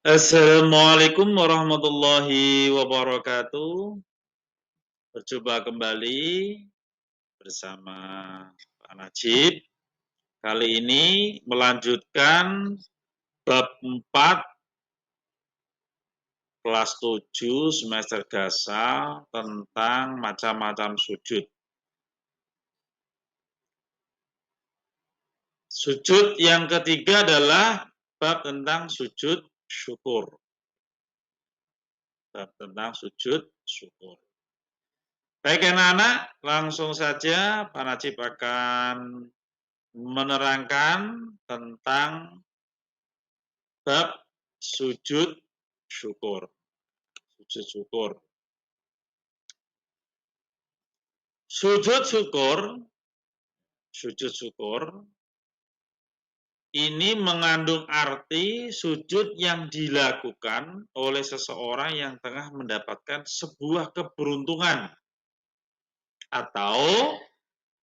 Assalamualaikum warahmatullahi wabarakatuh. Berjumpa kembali bersama Pak Najib. Kali ini melanjutkan bab 4 kelas 7 semester Gasal tentang macam-macam sujud. Sujud yang ketiga adalah bab tentang sujud syukur. Bab tentang sujud syukur. Baik anak-anak, langsung saja Pak Najib akan menerangkan tentang bab sujud syukur. Sujud syukur. Sujud syukur ini mengandung arti sujud yang dilakukan oleh seseorang yang tengah mendapatkan sebuah keberuntungan atau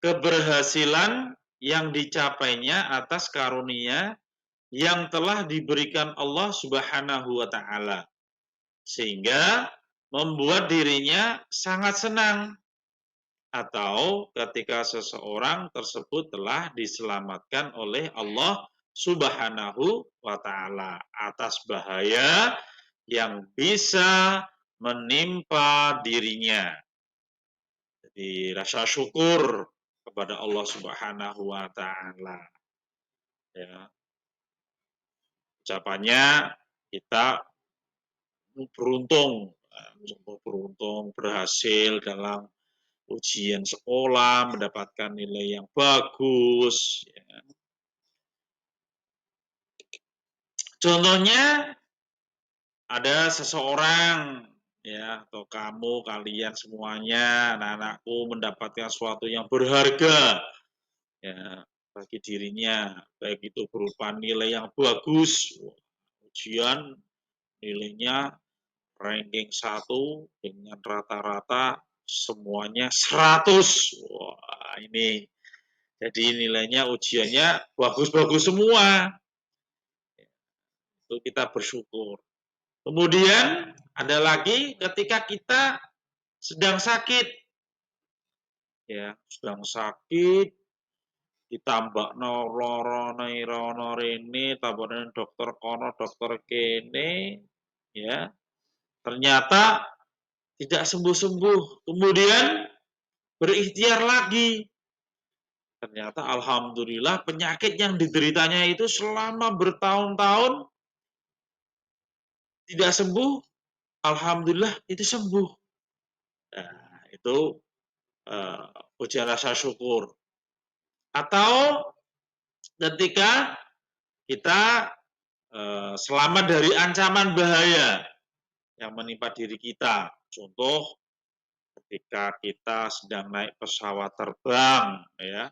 keberhasilan yang dicapainya atas karunia yang telah diberikan Allah Subhanahu wa taala, sehingga membuat dirinya sangat senang, atau ketika seseorang tersebut telah diselamatkan oleh Allah Subhanahu wa taala atas bahaya yang bisa menimpa dirinya. Jadi rasa syukur kepada Allah Subhanahu wa taala. Ya. Ucapannya kita beruntung berhasil dalam ujian sekolah, mendapatkan nilai yang bagus. Ya. Contohnya ada seseorang ya atau kalian semuanya, anak-anakku mendapatkan sesuatu yang berharga ya bagi dirinya, baik itu berupa nilai yang bagus, ujian nilainya ranking 1 dengan rata-rata semuanya 100. Wah, ini jadi nilainya ujiannya bagus-bagus semua. Itu kita bersyukur. Kemudian ada lagi ketika kita sedang sakit. Ya, sedang sakit ditambah loro rene tambah dokter kono dokter kene ya. Ternyata tidak sembuh-sembuh. Kemudian berikhtiar lagi. Ternyata alhamdulillah penyakit yang dideritanya itu selama bertahun-tahun tidak sembuh, alhamdulillah itu sembuh. Nah, itu ujian rasa syukur. Atau ketika kita selamat dari ancaman bahaya yang menimpa diri kita. Contoh ketika kita sedang naik pesawat terbang ya.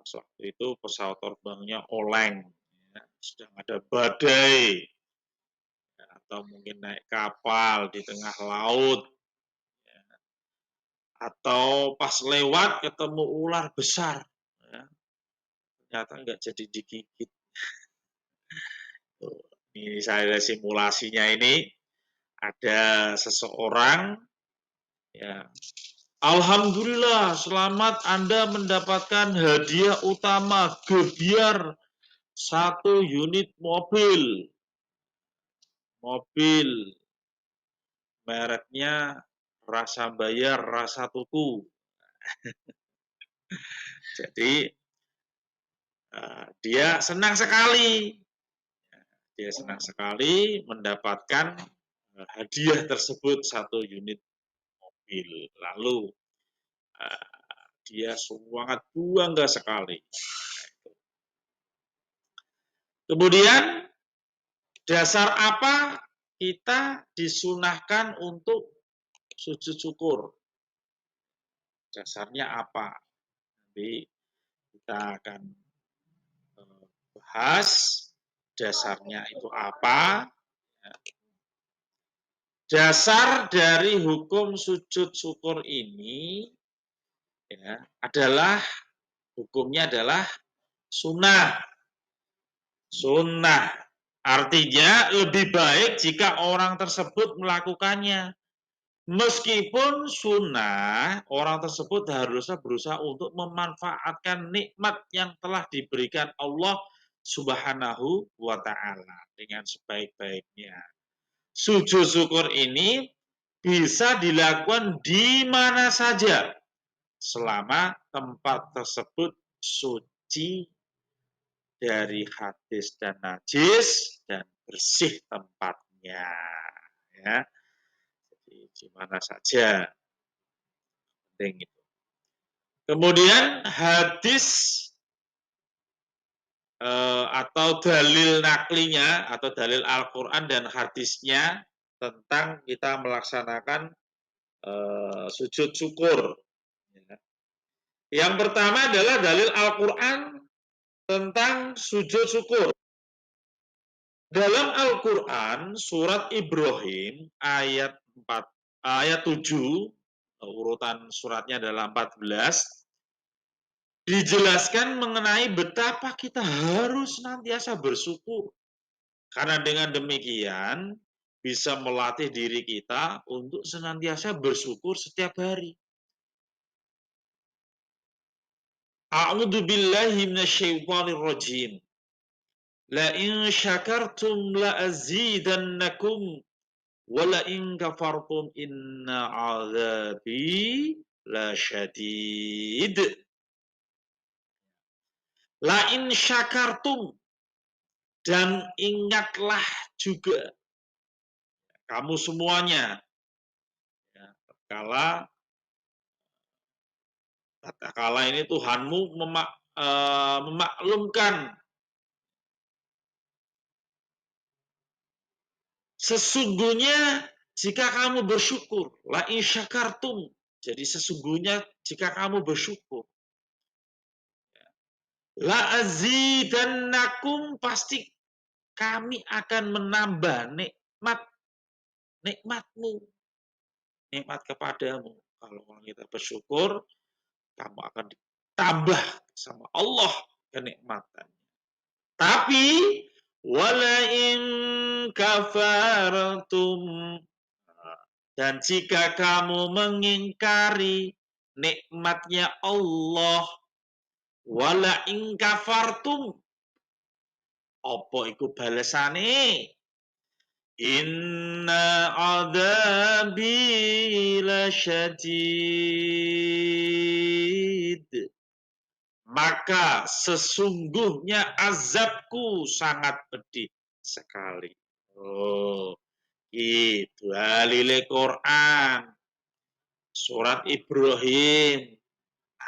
Waktu itu pesawat terbangnya oleng, ya, sedang ada badai, ya, atau mungkin naik kapal di tengah laut, ya, atau pas lewat ketemu ular besar, ya, ternyata nggak jadi digigit. Ini saya simulasinya ini ada seseorang, ya, alhamdulillah selamat Anda mendapatkan hadiah utama gebiar 1 unit mobil mereknya rasa bayar rasa tuku. Jadi dia senang sekali mendapatkan hadiah tersebut 1 unit mobil. Lalu dia sangat bangga sekali. Kemudian dasar apa kita disunahkan untuk sujud syukur? Dasarnya apa? Nanti kita akan bahas dasarnya itu apa. Dasar dari hukum sujud syukur ini ya, hukumnya adalah sunnah. Artinya lebih baik jika orang tersebut melakukannya. Meskipun sunnah, orang tersebut harusnya berusaha untuk memanfaatkan nikmat yang telah diberikan Allah Subhanahu wa Ta'ala dengan sebaik-baiknya. Sujud syukur ini bisa dilakukan di mana saja selama tempat tersebut suci dari hadis dan najis dan bersih tempatnya, ya. Jadi di mana saja, penting itu. Kemudian hadis atau dalil naklinya atau dalil Al-Quran dan hadisnya tentang kita melaksanakan sujud syukur. Ya. Yang pertama adalah dalil Al-Quran tentang sujud syukur. Dalam Al-Quran, surat Ibrahim ayat 7, urutan suratnya adalah 14, dijelaskan mengenai betapa kita harus senantiasa bersyukur. Karena dengan demikian bisa melatih diri kita untuk senantiasa bersyukur setiap hari. A'udzu billahi minasyaitonir rajim. La in syakartum la azidannakum wa la in kafartum inna 'adzabi lasyadid. La in syakartum, dan ingatlah juga kamu semuanya, ya, tatkala ini Tuhanmu memaklumkan sesungguhnya jika kamu bersyukur, la in syakartum, jadi sesungguhnya jika kamu bersyukur, la azidannakum, pasti kami akan menambah nikmatmu, nikmat kepadamu. Kalau orang kita bersyukur, kamu akan ditambah sama Allah kenikmatan. Tapi wala in kafartum, dan jika kamu mengingkari nikmatnya Allah, wala in kafartum, apa iku balesane? Inna adzabi lasyadid, maka sesungguhnya azabku sangat pedih sekali. Oh, itu dalile Quran. Surat Ibrahim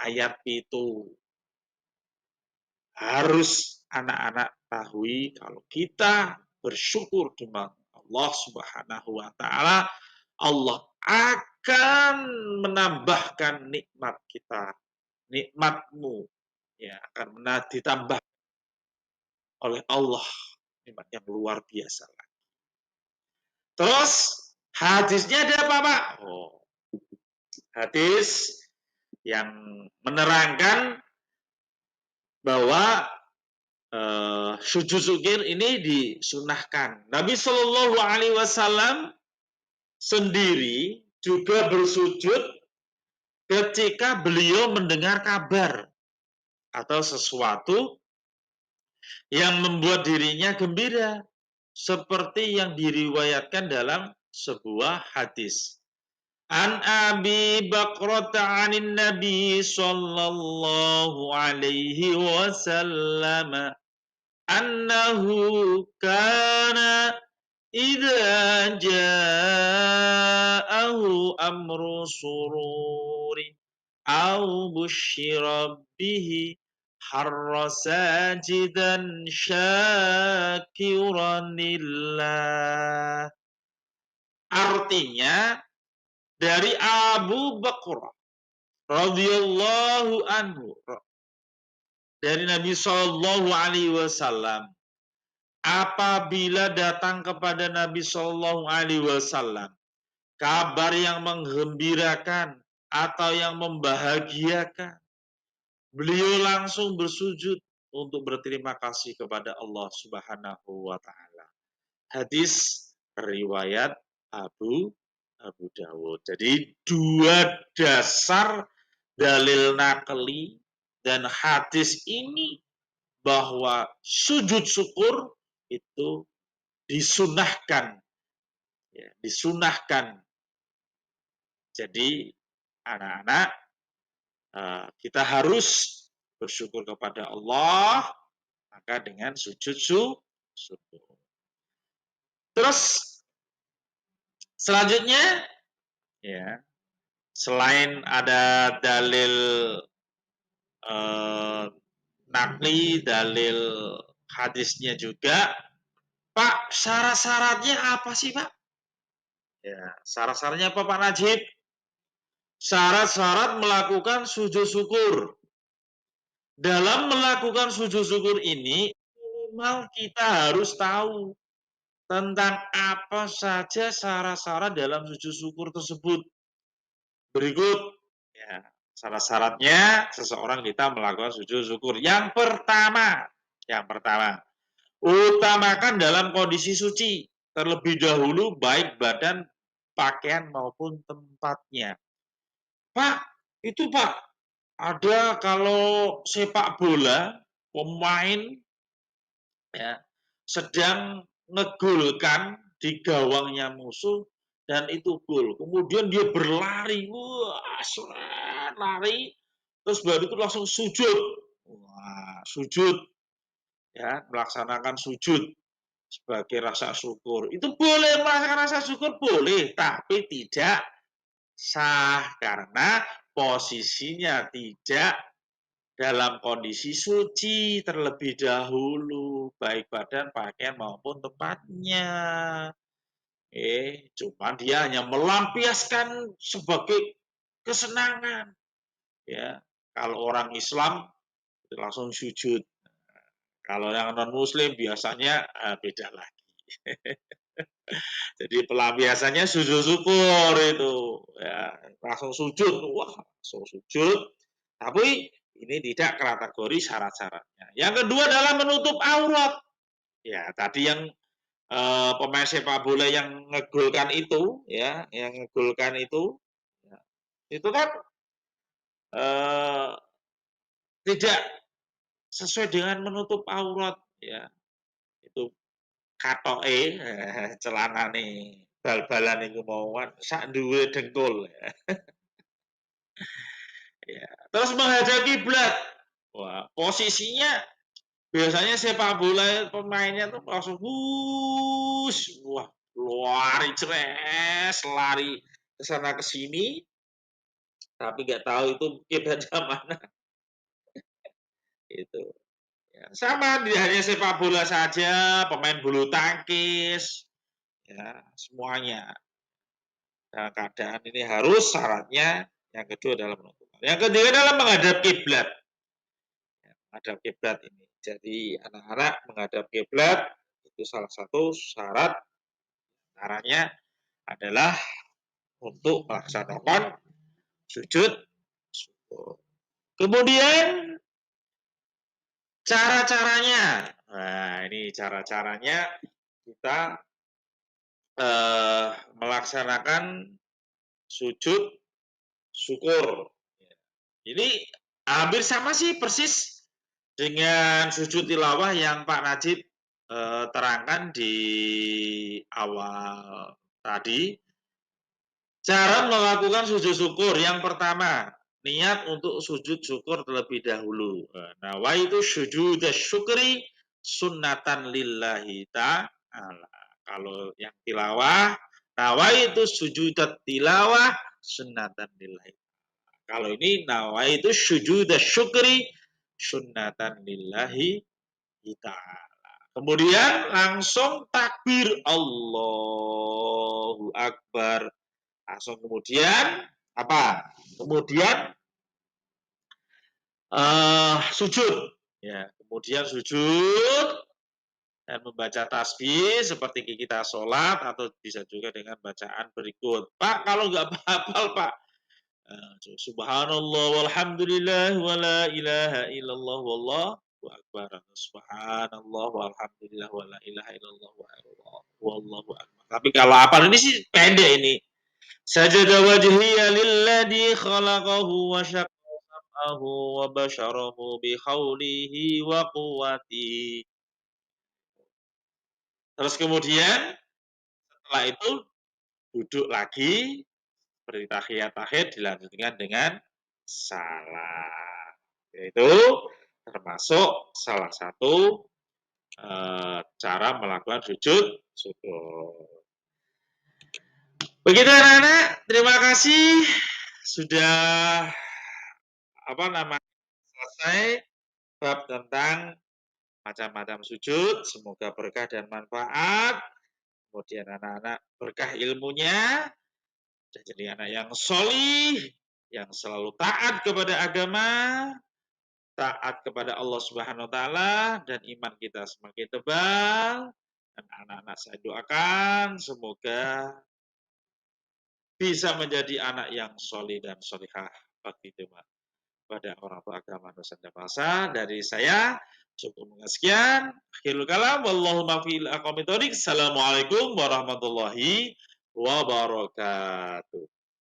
ayat itu. Harus anak-anak tahui kalau kita bersyukur dengan Allah Subhanahu wa Ta'ala, Allah akan menambahkan nikmat kita, nikmatmu, ya, akan ditambah oleh Allah nikmat yang luar biasa. Terus hadisnya ada apa, Pak? Oh, hadis yang menerangkan bahwa sujud syukur ini disunahkan. Nabi Shallallahu Alaihi Wasallam sendiri juga bersujud ketika beliau mendengar kabar atau sesuatu yang membuat dirinya gembira, seperti yang diriwayatkan dalam sebuah hadis. An Abi Bakrata anin Nabi sallallahu alaihi wasallam annahu kana idza ja'ahu amru sururi aw busyira bihi harra sajidan syakiran lillah. Artinya dari Abu Bakar radhiyallahu anhu, dari Nabi Shallallahu Alaihi Wasallam, apabila datang kepada Nabi Shallallahu Alaihi Wasallam kabar yang menggembirakan atau yang membahagiakan, beliau langsung bersujud untuk berterima kasih kepada Allah Subhanahu wa Ta'ala. hadis riwayat Abu Dawud. Jadi dua dasar dalil nakli dan hadis ini bahwa sujud syukur itu disunahkan, ya, disunahkan. Jadi anak-anak, kita harus bersyukur kepada Allah maka dengan sujud syukur. Terus selanjutnya, ya, selain ada dalil nakli, dalil hadisnya juga, Pak, syarat-syaratnya apa sih, Pak? Ya, syarat-syaratnya apa, Pak Najib? Syarat-syarat melakukan sujud syukur. Dalam melakukan sujud syukur ini, minimal kita harus tahu tentang apa saja syarat-syarat dalam sujud syukur tersebut. Berikut, ya, syarat-syaratnya seseorang kita melakukan sujud syukur. Yang pertama, utamakan dalam kondisi suci, terlebih dahulu baik badan, pakaian maupun tempatnya. Pak, itu Pak, ada kalau sepak bola, pemain, ya, sedang ngegolkan di gawangnya musuh dan itu gol. Kemudian dia berlari, wah, lari, terus baru itu langsung sujud. Wah, sujud, ya, melaksanakan sujud sebagai rasa syukur. Itu boleh melaksanakan rasa syukur, boleh, tapi tidak sah karena posisinya tidak dalam kondisi suci terlebih dahulu, baik badan, pakaian maupun tempatnya. Cuma dia hanya melampiaskan sebagai kesenangan. Ya, kalau orang Islam itu langsung sujud. Kalau yang non Muslim biasanya beda lagi. Jadi pelampiasannya sujud syukur itu, ya, langsung sujud, wah, langsung sujud. Tapi ini tidak kategori syarat-syaratnya. Yang kedua adalah menutup aurat. Ya, tadi yang pemain sepak bola yang ngegolkan itu, ya, yang ngegolkan ya, itu kan tidak sesuai dengan menutup aurat, ya. Itu katoke celanane bal-balan iku mau sak duwe dengkul. Ya. Terus menghadap kiblat. Wah, posisinya biasanya sepak bola pemainnya tuh langsung wah, lari ceres, lari ke sana ke sini, tapi nggak tahu itu kiblatnya mana. Itu. Ya, sama, tidak hanya sepak bola saja, pemain bulu tangkis, ya, semuanya. Dalam keadaan ini harus syaratnya yang kedua adalah menutup. Yang ketiga adalah menghadap kiblat. Ya, menghadap kiblat ini. Jadi anak-anak menghadap kiblat itu salah satu syarat. Caranya adalah untuk melaksanakan sujud syukur. Kemudian cara-caranya. Nah, ini cara-caranya kita melaksanakan sujud syukur. Ini hampir sama sih persis dengan sujud tilawah yang Pak Najib terangkan di awal tadi. Cara melakukan sujud syukur yang pertama, niat untuk sujud syukur terlebih dahulu. Nawaitu sujud syukri sunnatan lillahi ta'ala. Kalau yang tilawah, nawaitu sujud tilawah sunnatan lillahi. Kalau ini nawaitu sujud syukri sunnatan lillahi ta'ala. Kemudian langsung takbir Allahu Akbar. Langsung kemudian apa? Kemudian sujud, ya. Kemudian sujud dan membaca tasbih seperti kita sholat atau bisa juga dengan bacaan berikut. Pak, kalau nggak hafal Pak, Subhanallah walhamdulillah wala ilaha illallah wallahu akbar. Subhanallah walhamdulillah wala ilaha illallah wallahu a'lam. Tapi kalau apal ini sih pendek ini. Sajada wajhiya lilladzi khalaqahu wa syaqqa sam'ahu wa basyarahu bi haulihi wa quwwati. Terus kemudian setelah itu duduk lagi seperti tahiyat-tahiyat dilanjutkan dengan salam. Yaitu termasuk salah satu cara melakukan sujud syukur. Begitu anak-anak, terima kasih sudah selesai bab tentang macam-macam sujud. Semoga berkah dan manfaat. Kemudian anak-anak berkah ilmunya dan jadi anak yang solih, yang selalu taat kepada agama, taat kepada Allah Subhanahu wa taala, dan iman kita semakin tebal. Dan anak-anak saya doakan semoga bisa menjadi anak yang solih dan solihah bakti pada orang tua agama Nusantara bangsa. Dari saya cukup sekian. Akhirul kalam, wallahu muwaffiq ila aqwamit thoriq. Assalamualaikum warahmatullahi wabarakatuh.